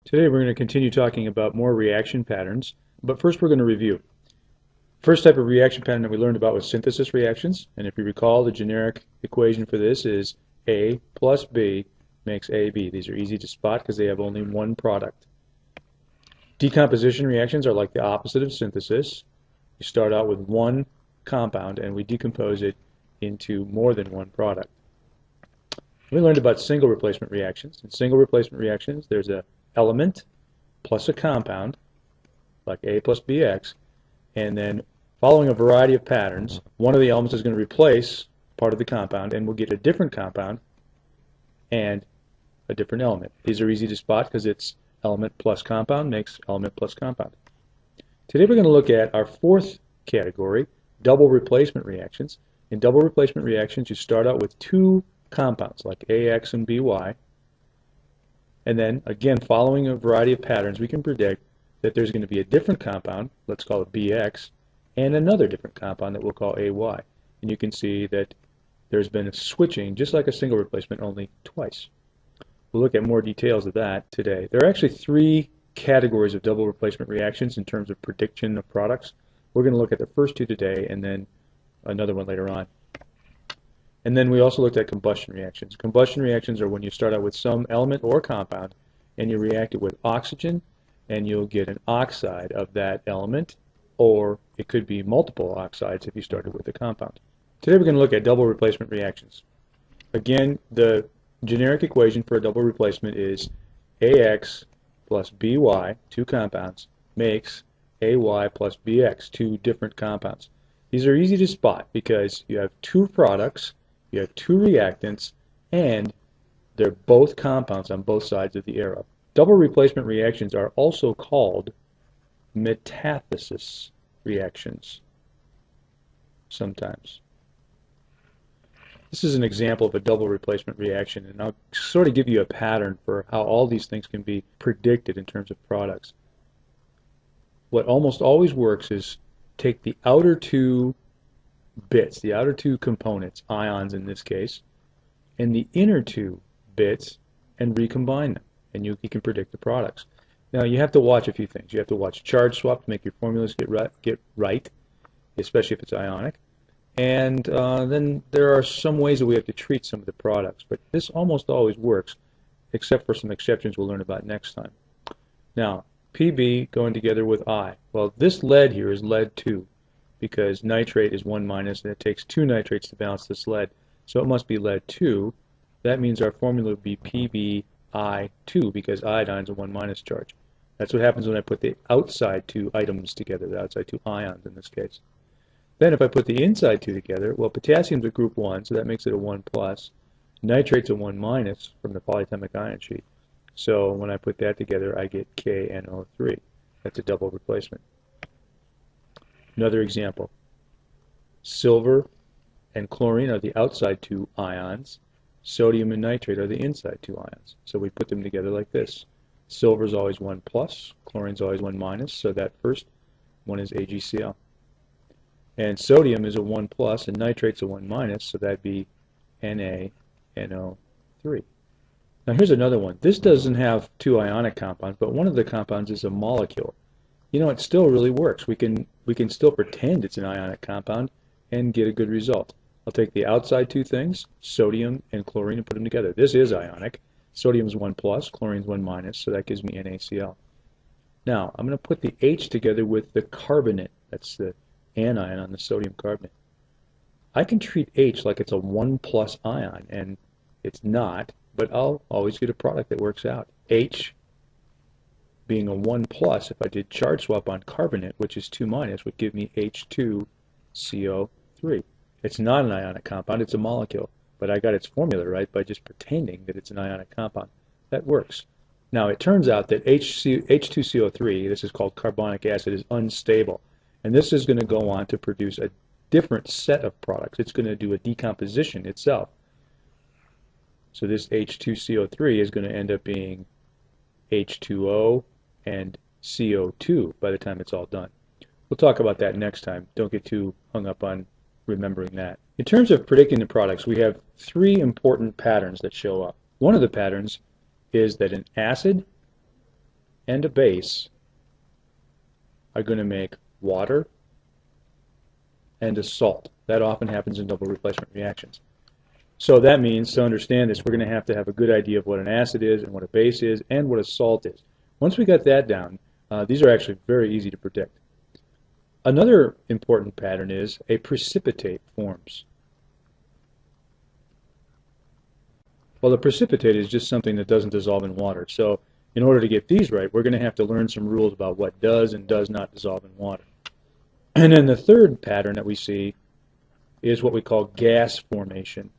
Today we're going to continue talking about more reaction patterns, but first we're going to review. First type of reaction pattern that we learned about was synthesis reactions, and if you recall, the generic equation for this is A plus B makes AB. These are easy to spot because they have only one product. Decomposition reactions are like the opposite of synthesis. We start out with one compound and we decompose it into more than one product. We learned about single replacement reactions. In single replacement reactions, there's an element plus a compound, like A plus BX, and then following a variety of patterns, one of the elements is going to replace part of the compound, and we'll get a different compound and a different element. These are easy to spot because it's element plus compound makes element plus compound. Today we're going to look at our fourth category, double replacement reactions. In double replacement reactions, you start out with two compounds, like AX and BY, and then, again, following a variety of patterns, we can predict that there's going to be a different compound, let's call it BX, and another different compound that we'll call AY. And you can see that there's been a switching, just like a single replacement, only twice. We'll look at more details of that today. There are actually three categories of double replacement reactions in terms of prediction of products. We're going to look at the first two today and then another one later on. And then we also looked at combustion reactions. Combustion reactions are when you start out with some element or compound and you react it with oxygen and you'll get an oxide of that element, or it could be multiple oxides if you started with a compound. Today we're going to look at double replacement reactions. Again, the generic equation for a double replacement is AX plus BY, two compounds, makes AY plus BX, two different compounds. These are easy to spot because you have two products, you have two reactants, and they're both compounds on both sides of the arrow. Double replacement reactions are also called metathesis reactions sometimes. This is an example of a double replacement reaction, and I'll sort of give you a pattern for how all these things can be predicted in terms of products. What almost always works is take the outer two bits, the outer two components, ions in this case, and the inner two bits and recombine them, and you can predict the products. Now you have to watch a few things. You have to watch charge swap to make your formulas get right, especially if it's ionic. And then there are some ways that we have to treat some of the products, but this almost always works, except for some exceptions we'll learn about next time. Now, Pb going together with I. Well, this lead here is lead 2 because nitrate is 1 minus, and it takes two nitrates to balance this lead, so it must be lead 2. That means our formula would be PbI2 because iodine is a 1 minus charge. That's what happens when I put the outside two items together, the outside two ions in this case. Then if I put the inside two together, well, potassium's a group 1, so that makes it a 1 plus. Nitrate's a 1 minus from the polyatomic ion sheet. So when I put that together, I get KNO3. That's a double replacement. Another example. Silver and chlorine are the outside two ions. Sodium and nitrate are the inside two ions. So we put them together like this. Silver is always 1 plus, chlorine's always 1 minus, so that first one is AgCl. And sodium is a 1 plus and nitrate's a 1 minus, so that'd be NaNO3. Now here's another one. This doesn't have two ionic compounds, but one of the compounds is a molecule. You know, it still really works. We can still pretend it's an ionic compound and get a good result. I'll take the outside two things, sodium and chlorine, and put them together. This is ionic. Sodium is 1 plus, chlorine is 1 minus, so that gives me NaCl. Now, I'm going to put the H together with the carbonate. That's the anion on the sodium carbonate. I can treat H like it's a 1 plus ion, and it's not, but I'll always get a product that works out. H being a 1 plus, if I did charge swap on carbonate, which is 2 minus, would give me H2CO3. It's not an ionic compound, it's a molecule, but I got its formula right by just pretending that it's an ionic compound. That works. Now it turns out that H2CO3, this is called carbonic acid, is unstable, and this is going to go on to produce a different set of products. It's going to do a decomposition itself. So this H2CO3 is going to end up being H2O and CO2 by the time it's all done. We'll talk about that next time. Don't get too hung up on remembering that. In terms of predicting the products, we have three important patterns that show up. One of the patterns is that an acid and a base are going to make water and a salt. That often happens in double replacement reactions. So that means, to understand this, we're going to have a good idea of what an acid is and what a base is and what a salt is. Once we got that down, these are actually very easy to predict. Another important pattern is a precipitate forms. Well, the precipitate is just something that doesn't dissolve in water. So in order to get these right, we're going to have to learn some rules about what does and does not dissolve in water. And then the third pattern that we see is what we call gas formation.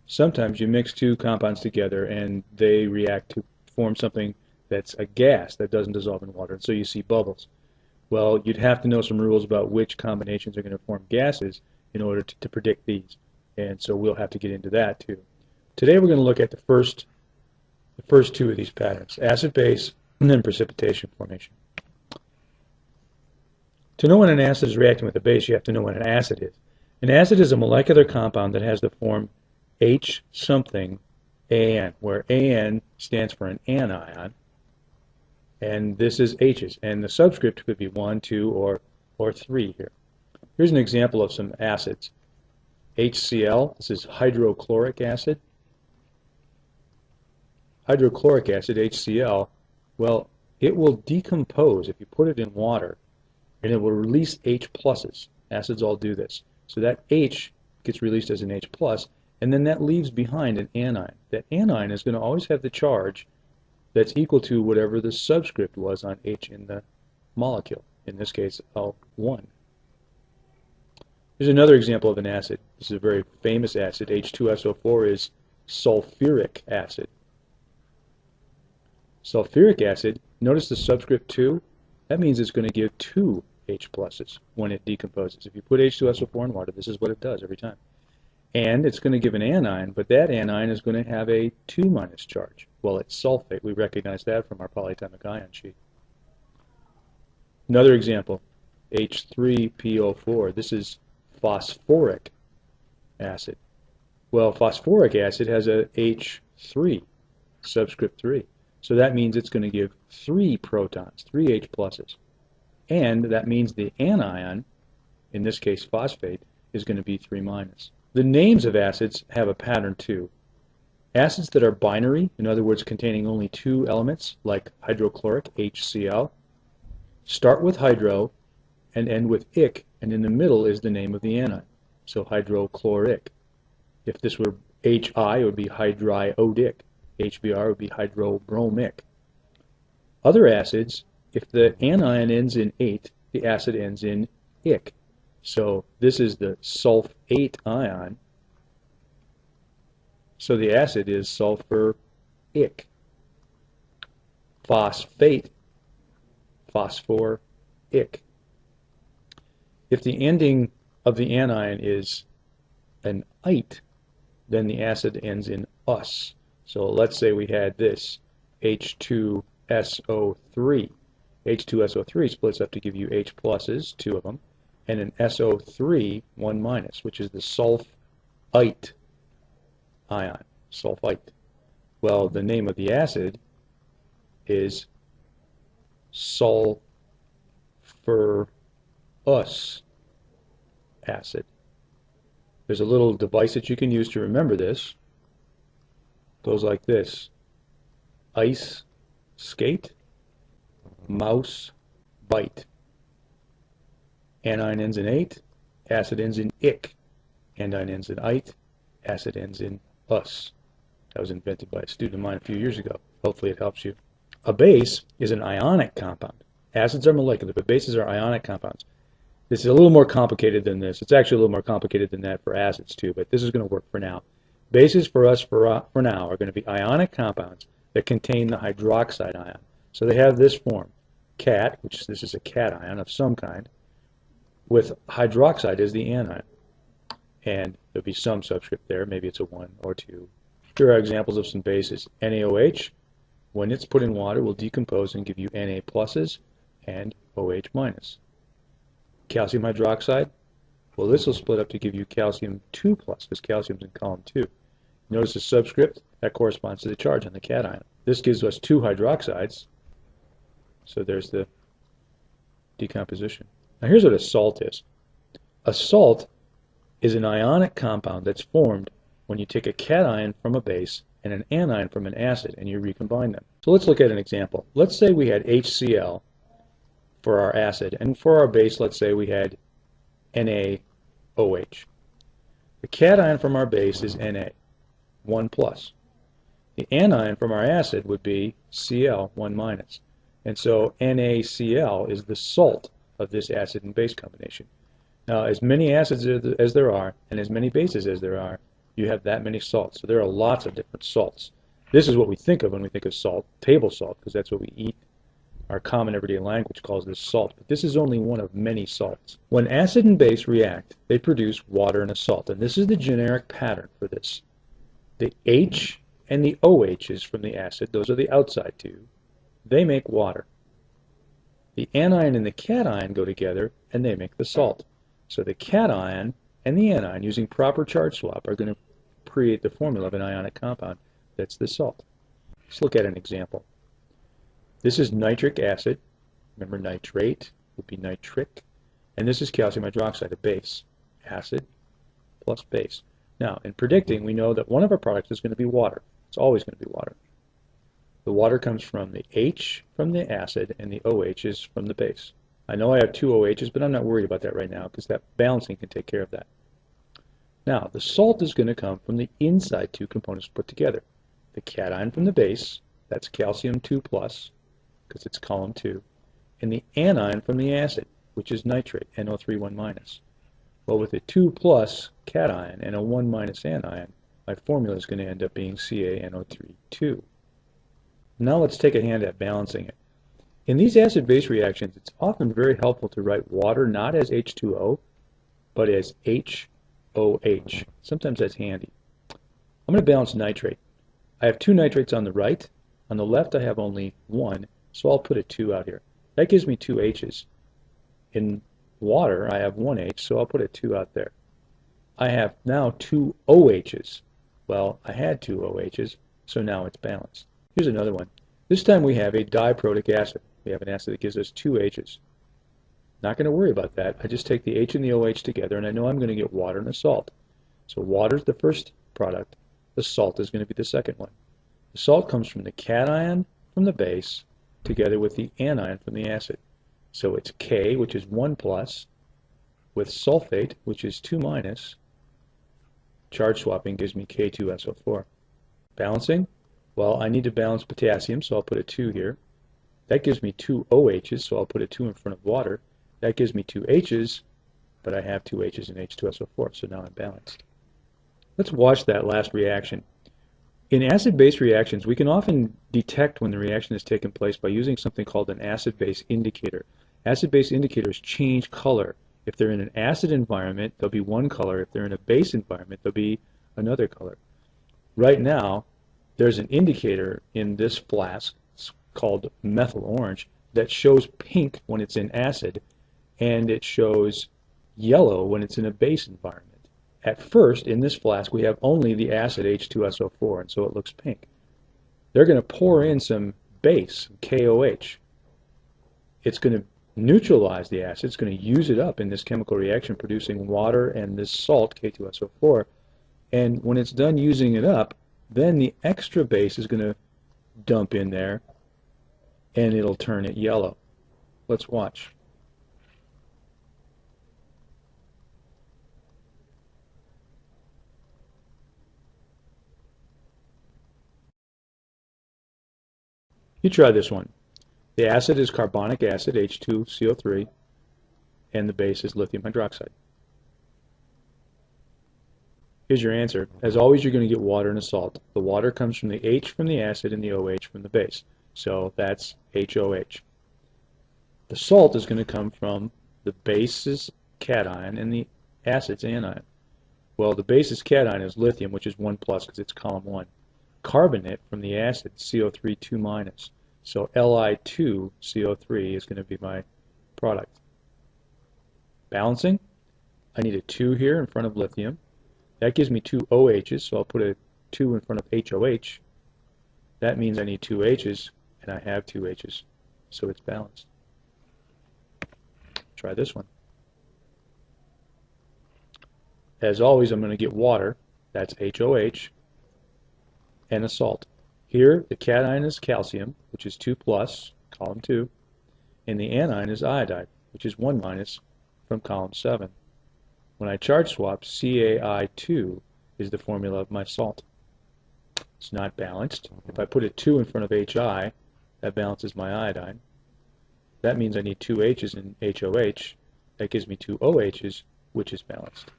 Sometimes you mix two compounds together and they react to form something that's a gas that doesn't dissolve in water, and so you see bubbles. Well, you'd have to know some rules about which combinations are going to form gases in order to predict these, and so we'll have to get into that too. Today we're going to look at the first two of these patterns, acid-base and then precipitation formation. To know when an acid is reacting with a base, you have to know what an acid is. An acid is a molecular compound that has the form H something AN, where AN stands for an anion, and this is H's, and the subscript could be 1, 2, or 3 here. Here's an example of some acids. HCl, this is hydrochloric acid. Hydrochloric acid, HCl, well, it will decompose if you put it in water, and it will release H pluses. Acids all do this. So that H gets released as an H plus, and then that leaves behind an anion. That anion is going to always have the charge that's equal to whatever the subscript was on H in the molecule, in this case L1. Here's another example of an acid. This is a very famous acid. H2SO4 is sulfuric acid. Sulfuric acid, notice the subscript 2, that means it's going to give 2 H pluses when it decomposes. If you put H2SO4 in water, this is what it does every time. And it's going to give an anion, but that anion is going to have a 2 minus charge. Well, it's sulfate. We recognize that from our polyatomic ion sheet. Another example, H3PO4. This is phosphoric acid. Well, phosphoric acid has a H3, subscript 3. So that means it's going to give 3 protons, 3 H pluses. And that means the anion, in this case phosphate, is going to be 3 minus. The names of acids have a pattern too. Acids that are binary, in other words containing only 2 elements, like hydrochloric, HCl, start with hydro and end with ic, and in the middle is the name of the anion. So hydrochloric. If this were HI, it would be hydriodic. HBr would be hydrobromic. Other acids, if the anion ends in ate, the acid ends in ic. So this is the sulfate ion. So the acid is sulfuric. Phosphate, phosphoric. If the ending of the anion is an ite, then the acid ends in us. So let's say we had this H2SO3. H2SO3 splits up to give you H pluses, 2 of them, and an SO3, 1 minus, which is the sulfite ion, sulfite. Well, the name of the acid is sulfurous acid. There's a little device that you can use to remember this. It goes like this: ice skate, mouse bite. Anion ends in ate, acid ends in ic. Anion ends in ite, acid ends in us. That was invented by a student of mine a few years ago. Hopefully it helps you. A base is an ionic compound. Acids are molecular, but bases are ionic compounds. This is a little more complicated than this. It's actually a little more complicated than that for acids too, but this is going to work for now. Bases for us for now are going to be ionic compounds that contain the hydroxide ion. So they have this form, cat, which this is a cation of some kind, with hydroxide as the anion. And there'll be some subscript there, maybe it's a 1 or 2. Here are examples of some bases. NaOH, when it's put in water, will decompose and give you Na pluses and OH minus. Calcium hydroxide, well, this will split up to give you calcium 2 plus, because calcium's in column 2. Notice the subscript, that corresponds to the charge on the cation. This gives us 2 hydroxides, So there's the decomposition. Now here's what a salt is. A salt is an ionic compound that's formed when you take a cation from a base and an anion from an acid and you recombine them. So let's look at an example. Let's say we had HCl for our acid, and for our base, let's say we had NaOH. The cation from our base is Na, 1 plus. The anion from our acid would be Cl, 1 minus. And so NaCl is the salt of this acid and base combination. Now, as many acids as there are, and as many bases as there are, you have that many salts. So there are lots of different salts. This is what we think of when we think of salt, table salt, because that's what we eat. Our common everyday language calls this salt, but this is only one of many salts. When acid and base react, they produce water and a salt, and this is the generic pattern for this. The H and the OHs from the acid, those are the outside two, they make water. The anion and the cation go together, and they make the salt. So the cation and the anion, using proper charge swap, are going to create the formula of an ionic compound. That's the salt. Let's look at an example. This is nitric acid. Remember, nitrate would be nitric. And this is calcium hydroxide, a base. Acid plus base. Now, in predicting, we know that one of our products is going to be water. It's always going to be water. The water comes from the H from the acid, and the OH is from the base. I know I have two OHs, but I'm not worried about that right now because that balancing can take care of that. Now, the salt is going to come from the inside two components put together. The cation from the base, that's calcium 2 plus, because it's column 2, and the anion from the acid, which is nitrate, NO3 1 minus. Well, with a 2 plus cation and a 1 minus anion, my formula is going to end up being CaNO3 2. Now let's take a hand at balancing it. In these acid-base reactions, it's often very helpful to write water not as H2O, but as HOH. Sometimes that's handy. I'm going to balance nitrate. I have two nitrates on the right. On the left, I have only one, so I'll put a 2 out here. That gives me 2 H's. In water, I have 1 H, so I'll put a 2 out there. I have now 2 OHs. Well, I had 2 OHs, so now it's balanced. Here's another one. This time we have a diprotic acid. We have an acid that gives us 2 H's. Not going to worry about that. I just take the H and the OH together, and I know I'm going to get water and a salt. So water is the first product. The salt is going to be the second one. The salt comes from the cation from the base together with the anion from the acid. So it's K, which is 1 plus, with sulfate, which is 2 minus. Charge swapping gives me K2SO4. Balancing? Well, I need to balance potassium, so I'll put a 2 here. That gives me 2 OHs, so I'll put a 2 in front of water. That gives me 2 H's, but I have 2 H's in H2SO4, so now I'm balanced. Let's watch that last reaction. In acid-base reactions, we can often detect when the reaction has taken place by using something called an acid-base indicator. Acid-base indicators change color. If they're in an acid environment, they'll be one color. If they're in a base environment, they'll be another color. Right now, there's an indicator in this flask called methyl orange that shows pink when it's in acid, and it shows yellow when it's in a base environment. At first, in this flask, we have only the acid H2SO4, and so it looks pink. They're going to pour in some base, KOH. It's going to neutralize the acid. It's going to use it up in this chemical reaction, producing water and this salt, K2SO4. And when it's done using it up, then the extra base is going to dump in there, and it'll turn it yellow. Let's watch. You try this one. The acid is carbonic acid, H2CO3, and the base is lithium hydroxide. Here's your answer. As always, you're going to get water and a salt. The water comes from the H from the acid and the OH from the base. So that's HOH. The salt is going to come from the base's cation and the acid's anion. Well, the base's cation is lithium, which is 1 plus because it's column 1. Carbonate from the acid, CO3 2 minus. So Li2CO3 is going to be my product. Balancing, I need a 2 here in front of lithium. That gives me 2 OHs, so I'll put a 2 in front of HOH. That means I need 2 H's, and I have 2 H's. so it's balanced. Try this one. As always, I'm going to get water, that's HOH, and a salt. Here, the cation is calcium, which is 2 plus, column 2, and the anion is iodide, which is 1 minus, from column 7. When I charge swap, CaI2 is the formula of my salt. It's not balanced. If I put a 2 in front of HI, that balances my iodine. That means I need 2 H's in HOH. That gives me 2 OH's, which is balanced.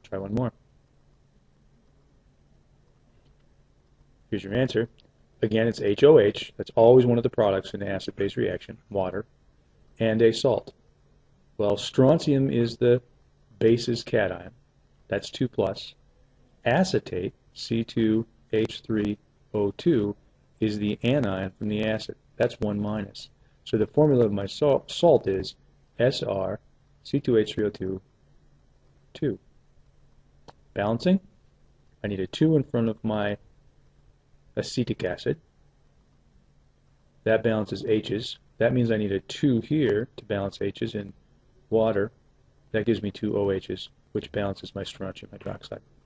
Try one more. Here's your answer. Again, it's HOH. That's always one of the products in the acid-base reaction, water, and a salt. Well, strontium is the base's cation. That's 2 plus. Acetate, C2H3O2, is the anion from the acid. That's 1 minus. So the formula of my salt is Sr C2H3O2 2. Balancing, I need a 2 in front of my acetic acid. That balances H's. That means I need a 2 here to balance H's in water. That gives me 2 OH's, which balances my strontium hydroxide.